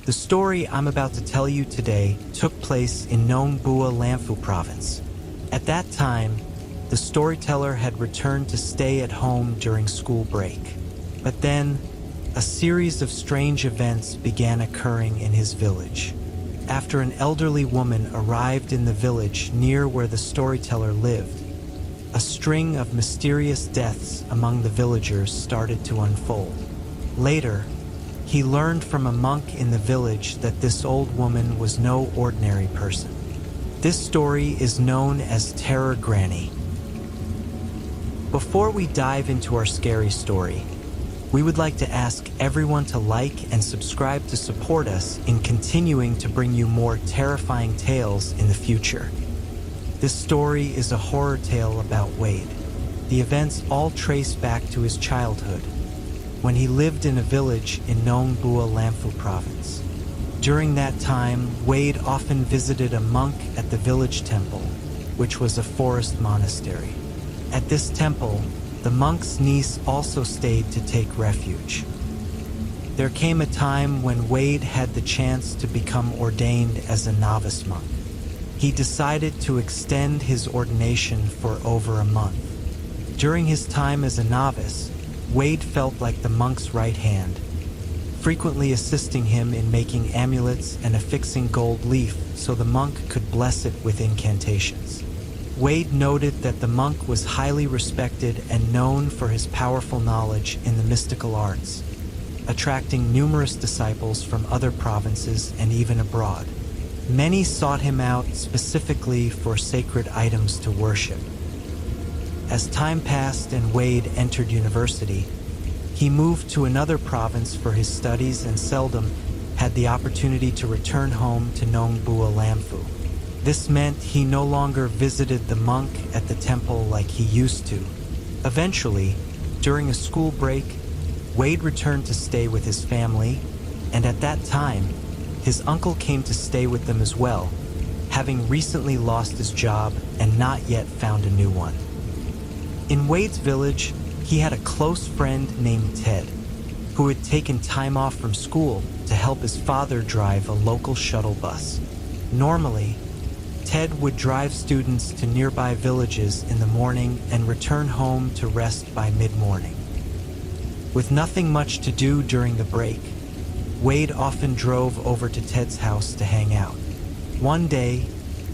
The story I'm about to tell you today took place in Nong Bua Lamphu Province. At that time, the storyteller had returned to stay at home during school break. But then, a series of strange events began occurring in his village. After an elderly woman arrived in the village near where the storyteller lived, a string of mysterious deaths among the villagers started to unfold. Later, he learned from a monk in the village that this old woman was no ordinary person. This story is known as Terror Granny. Before we dive into our scary story, we would like to ask everyone to like and subscribe to support us in continuing to bring you more terrifying tales in the future. This story is a horror tale about Wade. The events all trace back to his childhood, when he lived in a village in Nong Bua Lamphu Province. During that time, Wade often visited a monk at the village temple, which was a forest monastery. At this temple, the monk's niece also stayed to take refuge. There came a time when Wade had the chance to become ordained as a novice monk. He decided to extend his ordination for over a month. During his time as a novice, Wade felt like the monk's right hand, frequently assisting him in making amulets and affixing gold leaf so the monk could bless it with incantations. Wade noted that the monk was highly respected and known for his powerful knowledge in the mystical arts, attracting numerous disciples from other provinces and even abroad. Many sought him out specifically for sacred items to worship. As time passed and Wade entered university, he moved to another province for his studies and seldom had the opportunity to return home to Nong Bua Lamphu. This meant he no longer visited the monk at the temple like he used to. Eventually, during a school break, Wade returned to stay with his family, and at that time, his uncle came to stay with them as well, having recently lost his job and not yet found a new one. In Wade's village, he had a close friend named Ted, who had taken time off from school to help his father drive a local shuttle bus. Normally, Ted would drive students to nearby villages in the morning and return home to rest by mid-morning. With nothing much to do during the break, Wade often drove over to Ted's house to hang out. One day,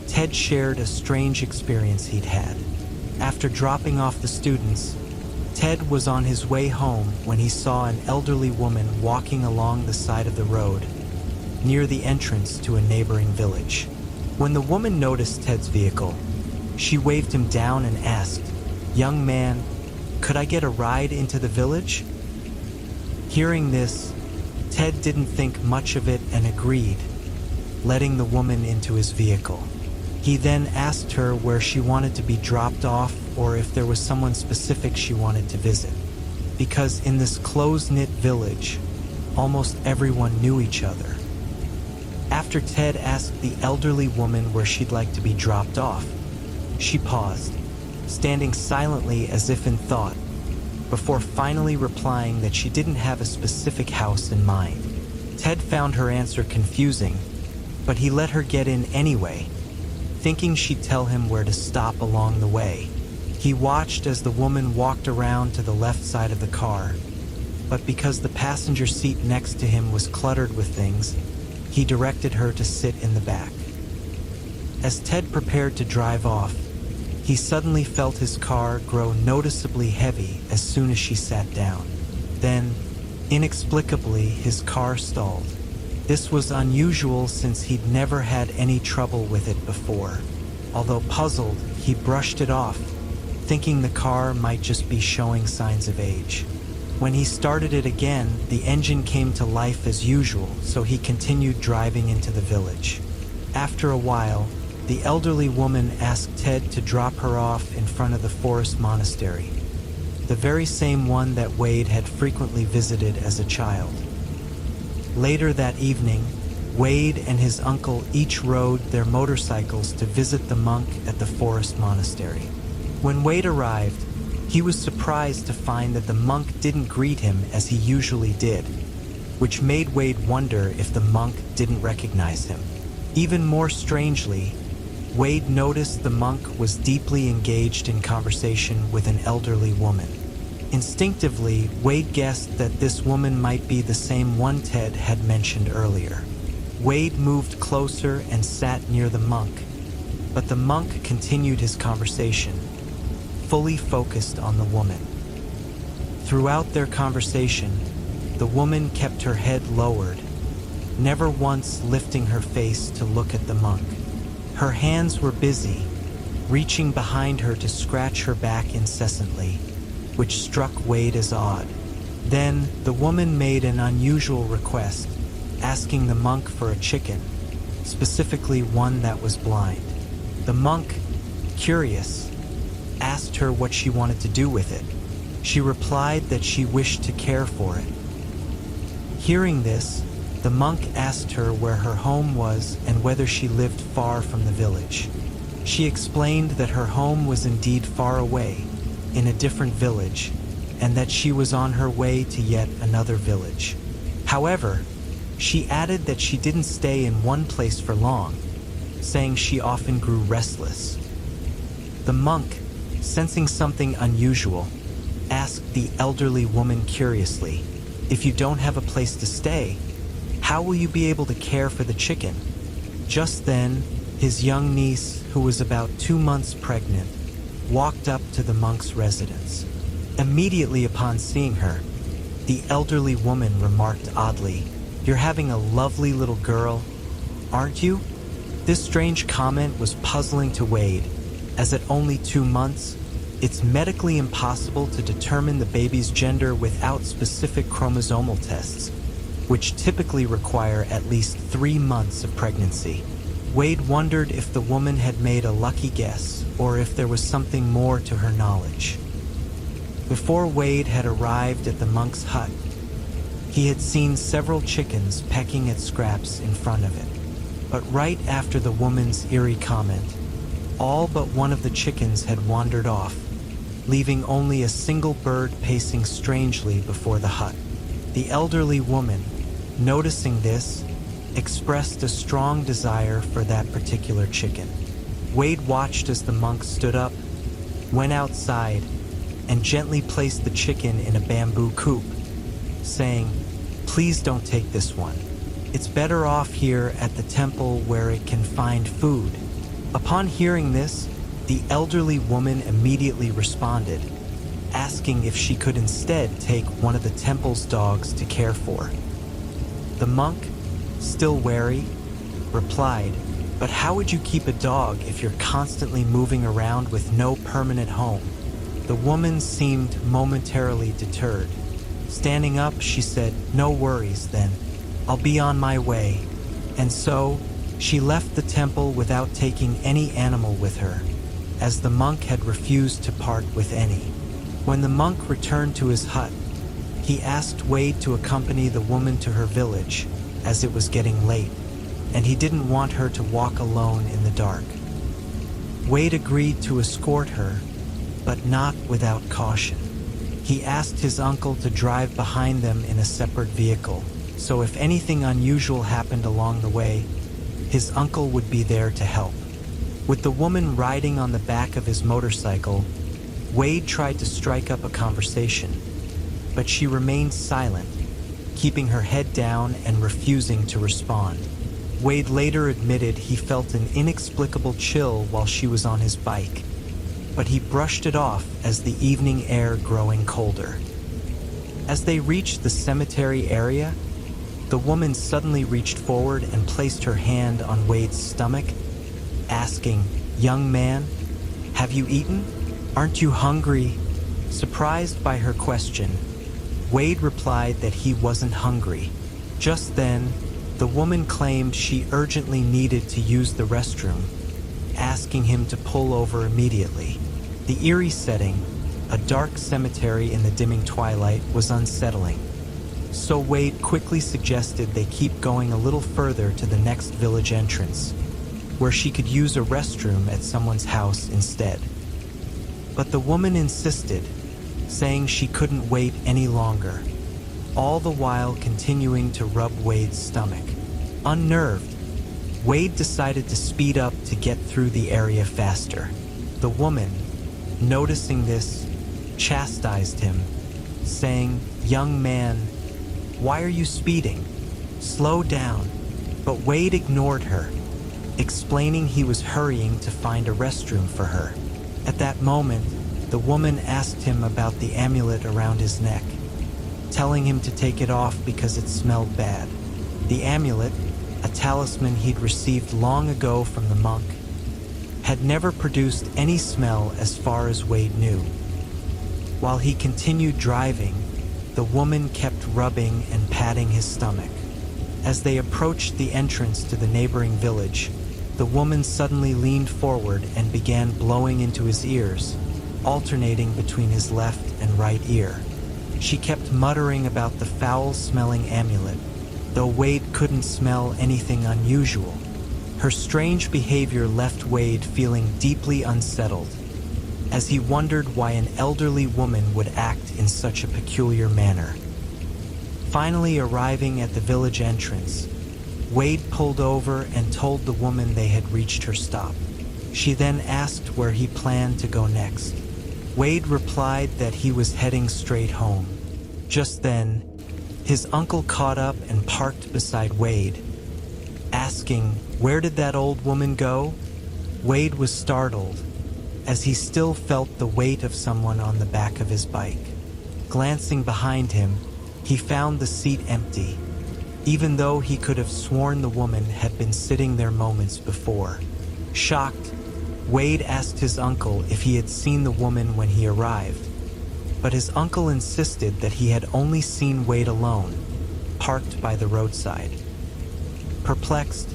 Ted shared a strange experience he'd had. After dropping off the students, Ted was on his way home when he saw an elderly woman walking along the side of the road, near the entrance to a neighboring village. When the woman noticed Ted's vehicle, she waved him down and asked, "Young man, could I get a ride into the village?" Hearing this, Ted didn't think much of it and agreed, letting the woman into his vehicle. He then asked her where she wanted to be dropped off or if there was someone specific she wanted to visit. Because in this close-knit village, almost everyone knew each other. After Ted asked the elderly woman where she'd like to be dropped off, she paused, standing silently as if in thought, before finally replying that she didn't have a specific house in mind. Ted found her answer confusing, but he let her get in anyway, thinking she'd tell him where to stop along the way. He watched as the woman walked around to the left side of the car, but because the passenger seat next to him was cluttered with things, he directed her to sit in the back. As Ted prepared to drive off, he suddenly felt his car grow noticeably heavy as soon as she sat down. Then, inexplicably, his car stalled. This was unusual since he'd never had any trouble with it before. Although puzzled, he brushed it off, thinking the car might just be showing signs of age. When he started it again, the engine came to life as usual, so he continued driving into the village. After a while, the elderly woman asked Ted to drop her off in front of the forest monastery, the very same one that Wade had frequently visited as a child. Later that evening, Wade and his uncle each rode their motorcycles to visit the monk at the forest monastery. When Wade arrived, he was surprised to find that the monk didn't greet him as he usually did. which made Wade wonder if the monk didn't recognize him. Even more strangely, Wade noticed the monk was deeply engaged in conversation with an elderly woman. Instinctively, Wade guessed that this woman might be the same one Ted had mentioned earlier. Wade moved closer and sat near the monk, but the monk continued his conversation, fully focused on the woman. Throughout their conversation, the woman kept her head lowered, never once lifting her face to look at the monk. Her hands were busy, reaching behind her to scratch her back incessantly, which struck Wade as odd. Then, the woman made an unusual request, asking the monk for a chicken, specifically one that was blind. The monk, curious, asked her what she wanted to do with it. She replied that she wished to care for it. Hearing this, the monk asked her where her home was and whether she lived far from the village. She explained that her home was indeed far away, in a different village, and that she was on her way to yet another village. However, she added that she didn't stay in one place for long, saying she often grew restless. The monk, sensing something unusual, asked the elderly woman curiously, "If you don't have a place to stay, how will you be able to care for the chicken?" Just then, his young niece, who was about 2 months pregnant, walked up to the monk's residence. Immediately upon seeing her, the elderly woman remarked oddly, "You're having a lovely little girl, aren't you?" This strange comment was puzzling to Wade, as at only 2 months, it's medically impossible to determine the baby's gender without specific chromosomal tests, which typically require at least 3 months of pregnancy. Wade wondered if the woman had made a lucky guess or if there was something more to her knowledge. Before Wade had arrived at the monk's hut, he had seen several chickens pecking at scraps in front of it. But right after the woman's eerie comment, all but one of the chickens had wandered off, leaving only a single bird pacing strangely before the hut. The elderly woman, noticing this, expressed a strong desire for that particular chicken. Wade watched as the monk stood up, went outside, and gently placed the chicken in a bamboo coop, saying, "Please don't take this one. It's better off here at the temple where it can find food." Upon hearing this, the elderly woman immediately responded, asking if she could instead take one of the temple's dogs to care for. The monk, still wary, replied, "But how would you keep a dog if you're constantly moving around with no permanent home?" The woman seemed momentarily deterred. Standing up, she said, "No worries then. I'll be on my way." And so, she left the temple without taking any animal with her, as the monk had refused to part with any. When the monk returned to his hut, he asked Wade to accompany the woman to her village, as it was getting late, and he didn't want her to walk alone in the dark. Wade agreed to escort her, but not without caution. He asked his uncle to drive behind them in a separate vehicle, so if anything unusual happened along the way, his uncle would be there to help. With the woman riding on the back of his motorcycle, Wade tried to strike up a conversation, but she remained silent, keeping her head down and refusing to respond. Wade later admitted he felt an inexplicable chill while she was on his bike, but he brushed it off as the evening air growing colder. As they reached the cemetery area, the woman suddenly reached forward and placed her hand on Wade's stomach, asking, "Young man, have you eaten? Aren't you hungry?" Surprised by her question, Wade replied that he wasn't hungry. Just then, the woman claimed she urgently needed to use the restroom, asking him to pull over immediately. The eerie setting, a dark cemetery in the dimming twilight, was unsettling. So Wade quickly suggested they keep going a little further to the next village entrance, where she could use a restroom at someone's house instead. But the woman insisted, saying she couldn't wait any longer. all the while continuing to rub Wade's stomach. Unnerved, Wade decided to speed up to get through the area faster. The woman, noticing this, chastised him, saying, "Young man, why are you speeding? Slow down." But Wade ignored her, explaining he was hurrying to find a restroom for her. At that moment, the woman asked him about the amulet around his neck, telling him to take it off because it smelled bad. The amulet, a talisman he'd received long ago from the monk, had never produced any smell as far as Wade knew. While he continued driving, the woman kept rubbing and patting his stomach. As they approached the entrance to the neighboring village, the woman suddenly leaned forward and began blowing into his ears, alternating between his left and right ear. She kept muttering about the foul-smelling amulet, though Wade couldn't smell anything unusual. Her strange behavior left Wade feeling deeply unsettled, as he wondered why an elderly woman would act in such a peculiar manner. Finally arriving at the village entrance, Wade pulled over and told the woman they had reached her stop. She then asked where he planned to go next. Wade replied that he was heading straight home. Just then, his uncle caught up and parked beside Wade, asking, "Where did that old woman go?" Wade was startled, as he still felt the weight of someone on the back of his bike. Glancing behind him, he found the seat empty, even though he could have sworn the woman had been sitting there moments before. Shocked, Wade asked his uncle if he had seen the woman when he arrived, but his uncle insisted that he had only seen Wade alone, parked by the roadside. Perplexed,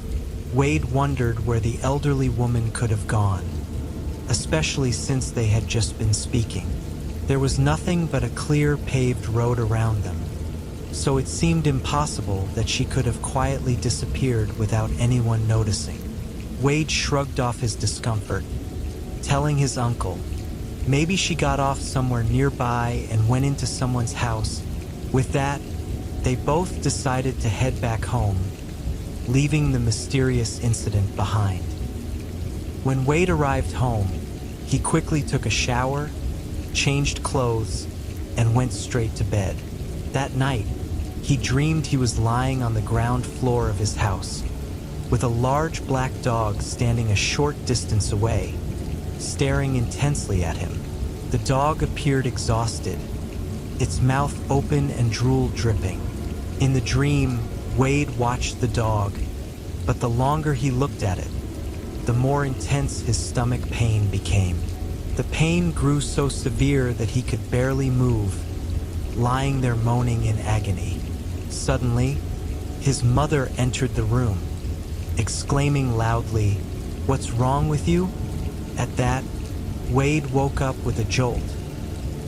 Wade wondered where the elderly woman could have gone, especially since they had just been speaking. There was nothing but a clear paved road around them, so it seemed impossible that she could have quietly disappeared without anyone noticing. Wade shrugged off his discomfort, telling his uncle, maybe she got off somewhere nearby and went into someone's house. With that, they both decided to head back home, leaving the mysterious incident behind. When Wade arrived home, he quickly took a shower, changed clothes, and went straight to bed. That night, he dreamed he was lying on the ground floor of his house, with a large black dog standing a short distance away, staring intensely at him. The dog appeared exhausted, its mouth open and drool dripping. In the dream, Wade watched the dog, but the longer he looked at it, the more intense his stomach pain became. The pain grew so severe that he could barely move, lying there moaning in agony. Suddenly, his mother entered the room, exclaiming loudly, "What's wrong with you?" At that, Wade woke up with a jolt,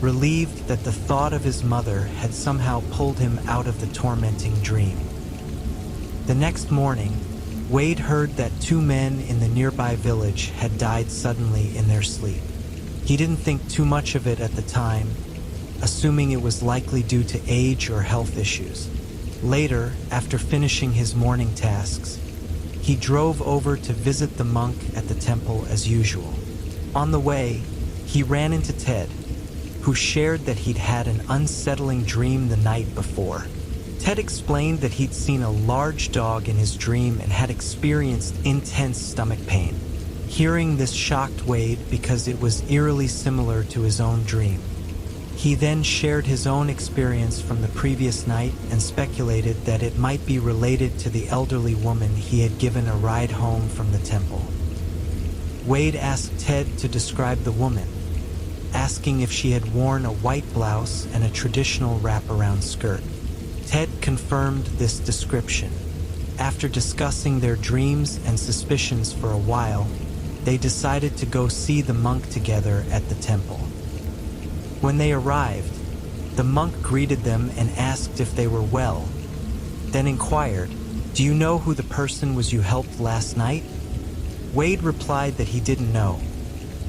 relieved that the thought of his mother had somehow pulled him out of the tormenting dream. The next morning, Wade heard that 2 men in the nearby village had died suddenly in their sleep. He didn't think too much of it at the time, assuming it was likely due to age or health issues. Later, after finishing his morning tasks, he drove over to visit the monk at the temple as usual. On the way, he ran into Ted, who shared that he'd had an unsettling dream the night before. Ted explained that he'd seen a large dog in his dream and had experienced intense stomach pain. Hearing this shocked Wade because it was eerily similar to his own dream. He then shared his own experience from the previous night and speculated that it might be related to the elderly woman he had given a ride home from the temple. Wade asked Ted to describe the woman, asking if she had worn a white blouse and a traditional wraparound skirt. Ted confirmed this description. After discussing their dreams and suspicions for a while, they decided to go see the monk together at the temple. When they arrived, the monk greeted them and asked if they were well, then inquired, "Do you know who the person was you helped last night?" Wade replied that he didn't know.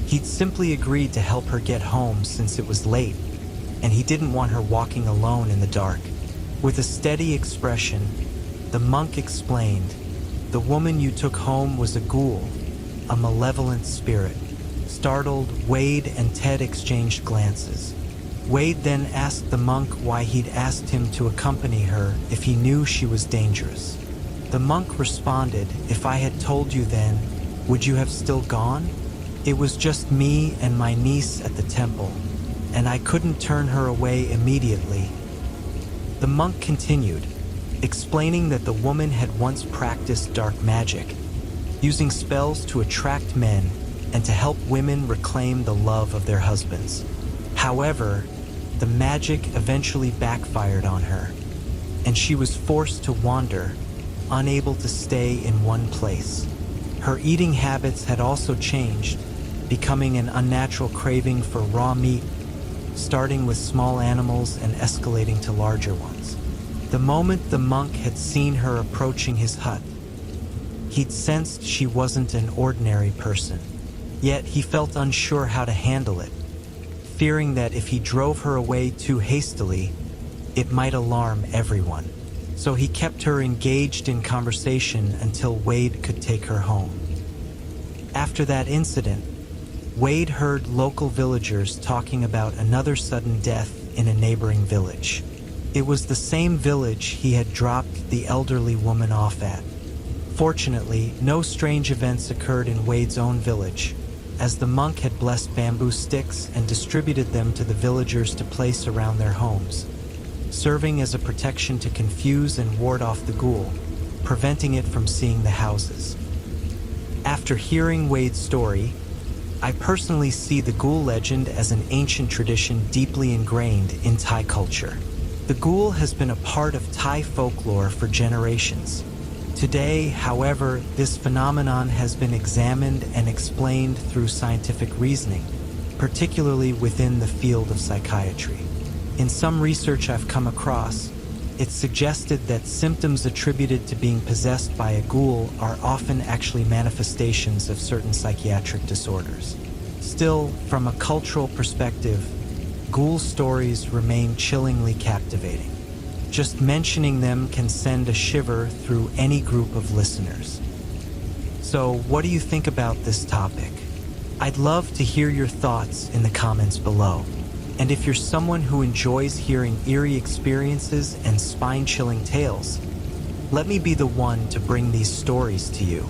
He'd simply agreed to help her get home since it was late, and he didn't want her walking alone in the dark. With a steady expression, the monk explained, "The woman you took home was a ghoul, a malevolent spirit." Startled, Wade and Ted exchanged glances. Wade then asked the monk why he'd asked him to accompany her if he knew she was dangerous. The monk responded, "If I had told you then, would you have still gone? It was just me and my niece at the temple, and I couldn't turn her away immediately." The monk continued, explaining that the woman had once practiced dark magic, using spells to attract men and to help women reclaim the love of their husbands. However, the magic eventually backfired on her, and she was forced to wander, unable to stay in one place. Her eating habits had also changed, becoming an unnatural craving for raw meat, starting with small animals and escalating to larger ones. The moment the monk had seen her approaching his hut, he'd sensed she wasn't an ordinary person. Yet he felt unsure how to handle it, fearing that if he drove her away too hastily, it might alarm everyone. So he kept her engaged in conversation until Wade could take her home. After that incident, Wade heard local villagers talking about another sudden death in a neighboring village. It was the same village he had dropped the elderly woman off at. Fortunately, no strange events occurred in Wade's own village, as the monk had blessed bamboo sticks and distributed them to the villagers to place around their homes, serving as a protection to confuse and ward off the ghoul, preventing it from seeing the houses. After hearing Wade's story, I personally see the ghoul legend as an ancient tradition deeply ingrained in Thai culture. The ghoul has been a part of Thai folklore for generations. Today, however, this phenomenon has been examined and explained through scientific reasoning, particularly within the field of psychiatry. In some research I've come across, it's suggested that symptoms attributed to being possessed by a ghoul are often actually manifestations of certain psychiatric disorders. Still, from a cultural perspective, ghoul stories remain chillingly captivating. Just mentioning them can send a shiver through any group of listeners. So, what do you think about this topic? I'd love to hear your thoughts in the comments below. And if you're someone who enjoys hearing eerie experiences and spine-chilling tales, let me be the one to bring these stories to you.